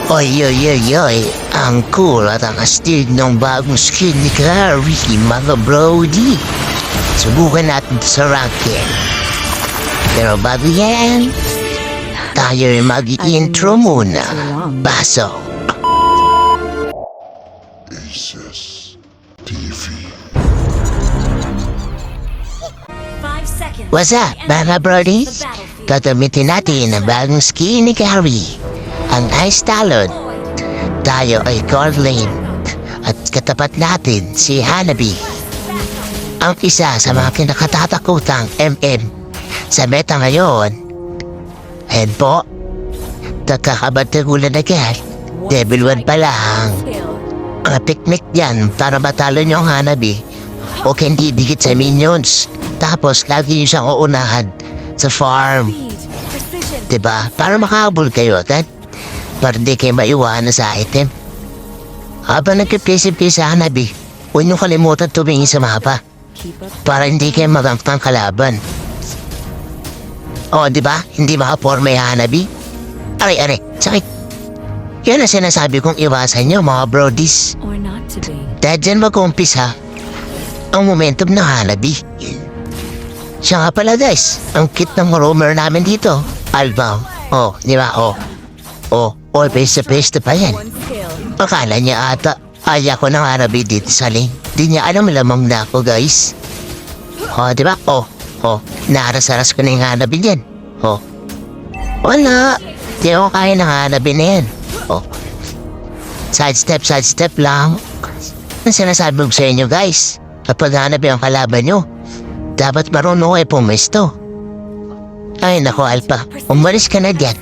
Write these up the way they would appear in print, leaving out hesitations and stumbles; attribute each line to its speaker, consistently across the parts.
Speaker 1: Oy, oy, oy, oy. Ang cool at ang astig ng bagong skin ni Carrie, mga brody. Subukan natin sa ranking. Pero bago yan, tayo mag-intro muna. Baso.
Speaker 2: Aces TV.
Speaker 1: What's up, mga brodies? Gagamitin natin ang bagong skin ni Carrie, ang Ice Talon. Tayo ay Gold Lane at katapat natin si Hanabi, ang isa sa mga kinakatatakutang MM sa meta ngayon. And po, nagkakabatigulan agad. Level 1 pa lang. Mga piknik yan para matalo niyo ang Hanabi o hindi dikit sa minions. Tapos lagi niyo siyang uunahan sa farm. Diba? Para makahabol kayo, para di kayo maiwanan sa item. Habang nagkiplay-play sa Hanabi, huwag niyo kalimutan tumingin sa mapa para hindi kayo magamtang kalaban. O, diba? Hindi makaporma yung Hanabi. Aray, sakit. Yan ang sinasabi kong iwasan niyo, mga brodies. Dahil dyan mag-umpisa ang momentum ng Hanabi. Siya nga pala guys, ang kit ng roamer namin dito. Albaw. Oh, di ba? All face to face pa yan. Akala niya ata, aya ko ng Hanabi dito sa lane. Di niya alam lamang na ako guys. Di ba? Naras-aras ko na yung Hanabi niyan. Wala. Di ako kaya ng Hanabi na yan. Sidestep lang. Ang sinasabi ko sa inyo guys, kapag Hanabi ang kalaban nyo, dapat marunong kayo pumesto. Ay nako Alpha, umalis ka na dyan.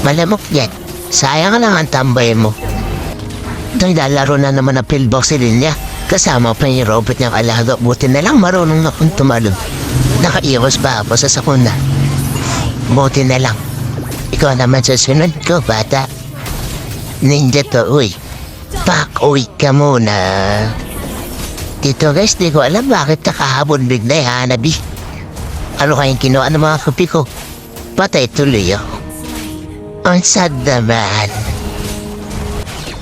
Speaker 1: Malamok yan. Sayang lang ang tambay mo. Naglalaro na naman ang pillbox si Linya. Kasama pa yung robot niyang alaga. Buti na lang marunong na kung tumalon. Nakaiwas ba ako sa sakuna? Buti na lang. Ikaw naman sa sunod ko, bata. Ninja to, uy. Back-uwi ka muna. Dito guys, di ko alam bakit nakahabon bigla yung Hanabi. Ano kayong kinuha ng mga kapi ko? Patay tuloy ako. Ang sad naman.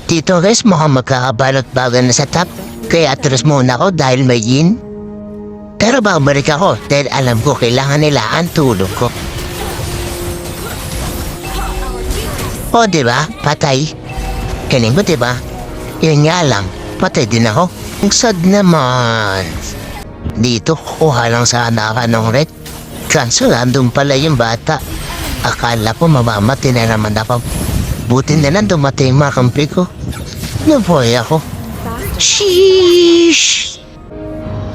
Speaker 1: Dito guys, mukhang magkakabalot-bagal na sa top. Kaya atras muna ako dahil may yin. Pero babalik ako dahil alam ko kailangan nila ang tulong ko. Diba? Patay. Kaling mo diba? Yun nga lang, patay din ako. Ang sad naman. Dito, kuha lang sana ka ng red. Kaso nandun pala yung bata. Akala ko mamamati na naman ako. Buti na lang dumating mga kampi ko. Nabuhay ako. Sheesh!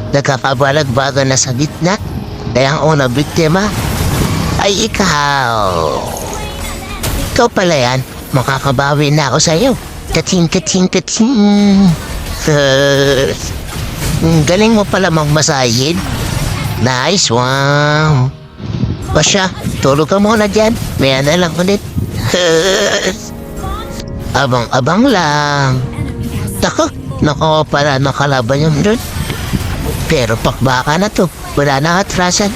Speaker 1: Nagkakabalag-baga na sa gitna. Kaya ang unang biktima ay ikaw. Ikaw pala yan. Makakabawi na ako sa'yo. Kating. Galing mo pala magmasahin. Nice one. Pasya, tulog ka muna dyan. Maya na lang ulit. Abang-abang lang. Nako para nakalaban yung doon. Pero pakbaka na to. Wala na atrasan.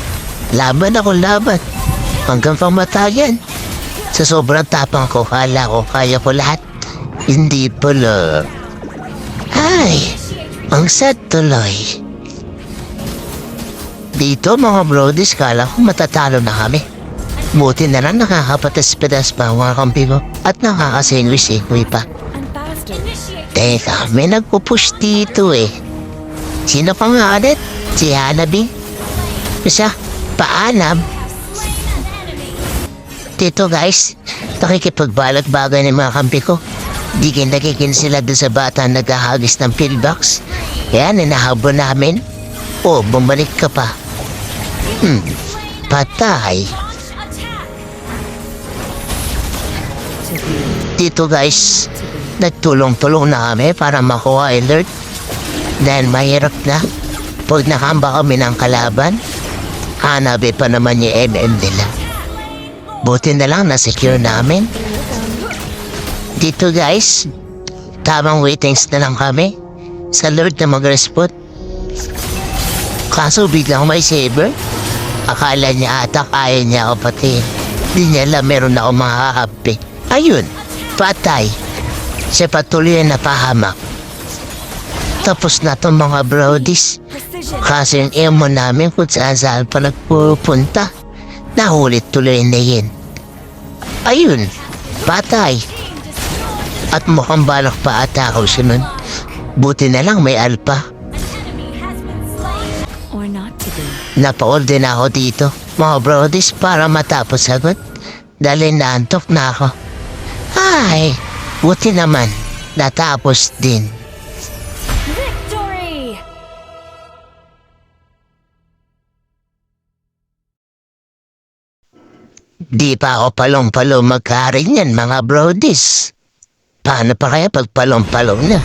Speaker 1: Laban. Hanggang pamatayan. Sa sobrang tapang ko, kala ko kaya ko lahat. Hindi pala. Ay, ang sad tuloy. Dito mga brodies, kala ko matatalo na kami. Buti na lang nakakapatas-patas pa mga kampi ko at nakakasingwi-singwi pa. Teka, may nagpupush dito eh. Sino pa nga ulit? Si Hanabi? Isa, paanab? Dito guys, nakikipagbalot-bagay ng mga kampi ko. Dikin sila doon sa bata naghahagis ng pillbox. Kaya ninahabol namin. Bumalik ka pa. Patay. Dito guys, nagtulong-tulong na kami para makuha alert. Dahil mahirap na. Pag nakamba kami ng kalaban, Hanabi pa naman yung MM nila. Buti na lang na-secure namin. Dito guys, tamang waitings na lang kami sa Lord na mag-respond. Kaso biglang may saber. Akala niya ata kaya niya ako pati. Di niya alam meron ako mga kakampi. Ayun, patay. Siya patuloy na pahamak. Tapos na itong mga brodies.
Speaker 3: Precision.
Speaker 1: Kasi yung emo namin kung saan pa nagpupunta. Nahulit tuloy na yun. Ayun, patay. At mukhang balak pa ata ako sunod. Buti na lang may alpa.
Speaker 3: Or not to be.
Speaker 1: Napaorder na ako dito, mga brodies, para matapos agad. Dahil naantok na ako. Ay, buti naman. Natapos din.
Speaker 3: Victory!
Speaker 1: Di pa ako palong-palong magkarin yan, mga brodies. Paano pa kaya pag palong-palong na?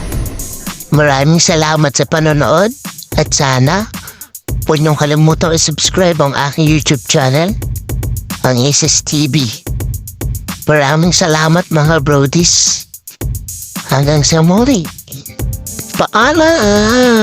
Speaker 1: Maraming salamat sa panonood. At sana, huwag niyong kalimutan i-subscribe ang aking YouTube channel, ang Isis TV. Maraming salamat, mga brodies. Hanggang sa muli. Paalam!